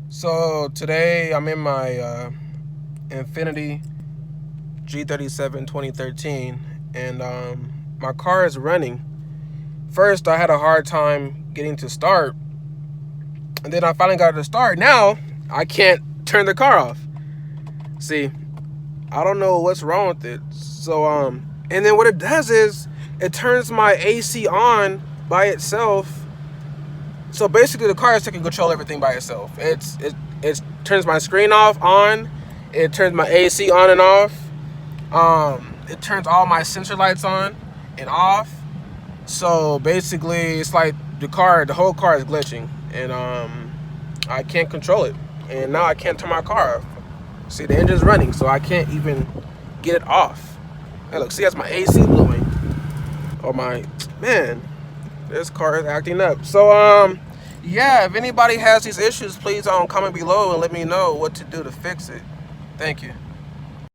So today I'm in my Infiniti G37 2013, and my car is running. First, I had a hard time getting to start, and then I finally got it to start. Now I can't turn the car off. See, I don't know what's wrong with it. So and then what it does is it turns my AC on by itself. So basically, the car is taking control of everything by itself. It turns my screen off, on. It turns my AC on and off. It turns all my sensor lights on and off. So basically, it's like the whole car is glitching, and I can't control it. And now I can't turn my car off. See, the engine's running, so I can't even get it off. Hey, look, see, that's my AC blowing. Oh my, man, this car is acting up. So yeah, if anybody has these issues, please comment below and let me know what to do to fix it. Thank you.